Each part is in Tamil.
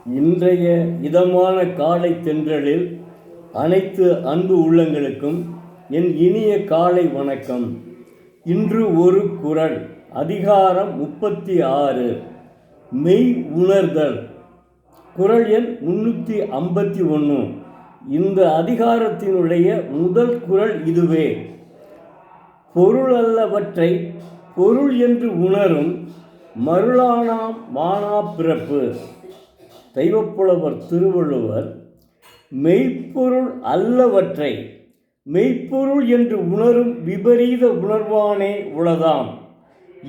இன்றைய இதமான காலை தென்றலில் அனைத்து அன்பு உள்ளங்களுக்கும் என் இனிய காலை வணக்கம். இன்று ஒரு குறள், அதிகாரம் 36, மெய் உணர்தல். குறள் எண் 351. இந்த அதிகாரத்தினுடைய முதல் குறள் இதுவே. பொருள் அல்லவற்றை பொருள் என்று உணரும் மருளானாம் வானா பிறப்பு. தெய்வப்புலவர் திருவள்ளுவர் மெய்ப்பொருள் அல்லவற்றை மெய்ப்பொருள் என்று உணரும் விபரீத உணர்வானே உளதாம்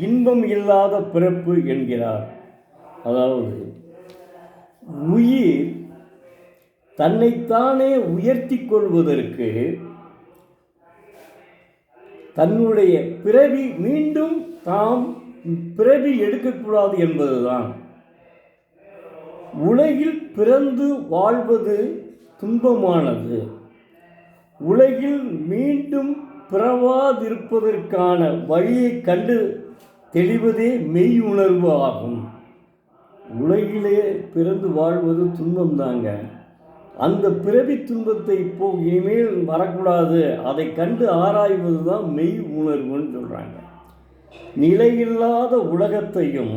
இன்பம் இல்லாத பிறப்பு என்கிறார். அதாவது உயிர் தன்னைத்தானே உயர்த்தி கொள்வதற்கு தன்னுடைய பிறவி மீண்டும் தாம் பிறவி எடுக்கக்கூடாது என்பதுதான். உலகில் பிறந்து வாழ்வது துன்பமானது. உலகில் மீண்டும் பிறவாதிருப்பதற்கான வழியை கண்டு தெளிவதே மெய் உணர்வு ஆகும். உலகிலே பிறந்து வாழ்வது துன்பம் தாங்க. அந்த பிறவி துன்பத்தை இப்போ இனிமேல் வரக்கூடாது, அதை கண்டு ஆராய்வது தான் மெய் உணர்வுன்னு சொல்கிறாங்க. நிலையில்லாத உலகத்தையும்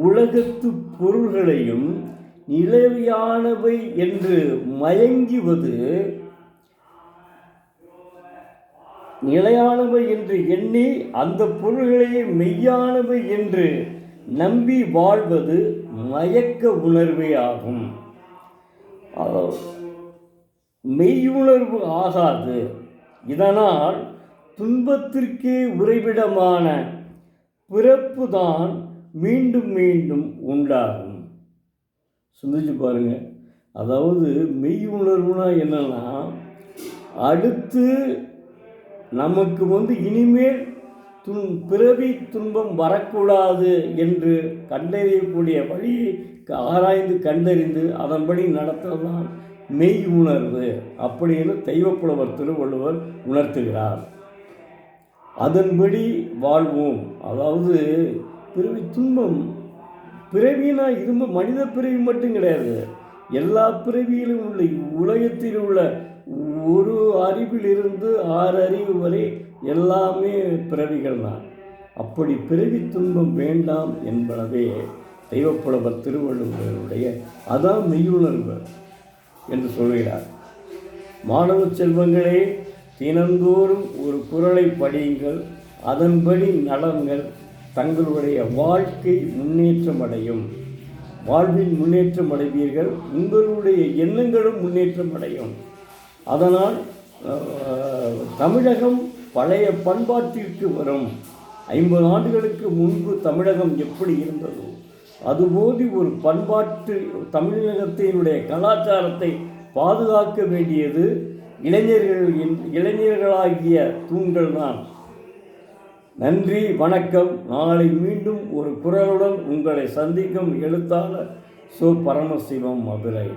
உலகத்து பொருள்களையும் நிலையானவை என்று மயங்குவது, நிலையானவை என்று எண்ணி அந்த பொருள்களையே மெய்யானவை என்று நம்பி வாழ்வது மயக்க உணர்வே ஆகும். மெய்யுணர்வு ஆகாது. இதனால் துன்பத்திற்கே உறைவிடமான பிறப்பு தான் மீண்டும் மீண்டும் உண்டாகும். சிந்திச்சு பாருங்க. அதாவது மெய் உணர்வுனா என்னன்னா, அடுத்து நமக்கு இனிமேல் பிறவி துன்பம் வரக்கூடாது என்று கண்டறியக்கூடிய வழியை ஆராய்ந்து கண்டறிந்து அதன்படி நடத்ததான் மெய் உணர்வு அப்படின்னு தெய்வப்புலவர் திருவள்ளுவர் உணர்த்துகிறார். அதன்படி வாழ்வோம். அதாவது பிறவி துன்பம், பிறவினா இது மனித பிறவி மட்டும் கிடையாது, எல்லா பிறவியிலும் உள்ள உலகத்தில் உள்ள ஒரு அறிவிலிருந்து 6 அறிவு வரை எல்லாமே பிறவிகள் தான். அப்படி பிறவி துன்பம் வேண்டாம் என்பதே தெய்வப்புலவர் திருவள்ளுவருடைய அதான் மெய்யுணர்வு என்று சொல்கிறார். மாணவ செல்வங்களே, தினந்தோறும் ஒரு குறளை படியுங்கள், அதன்படி நடங்கள். தங்களுடைய வாழ்க்கை முன்னேற்றம் அடையும். வாழ்வில் முன்னேற்றம் அடைவீர்கள், உங்களுடைய எண்ணங்களும் முன்னேற்றம் அடையும். அதனால் தமிழகம் பழைய பண்பாட்டிற்கு வரும். 50 ஆண்டுகளுக்கு முன்பு தமிழகம் எப்படி இருந்ததோ அதுபோது ஒரு பண்பாட்டு தமிழகத்தினுடைய கலாச்சாரத்தை பாதுகாக்க வேண்டியது இளைஞர்களாகிய தூண்கள் தான். நன்றி, வணக்கம். நாளை மீண்டும் ஒரு குறளுடன் உங்களை சந்திக்கும் எழுத்தாளர் சோ. பரமசிவம், மதுரை.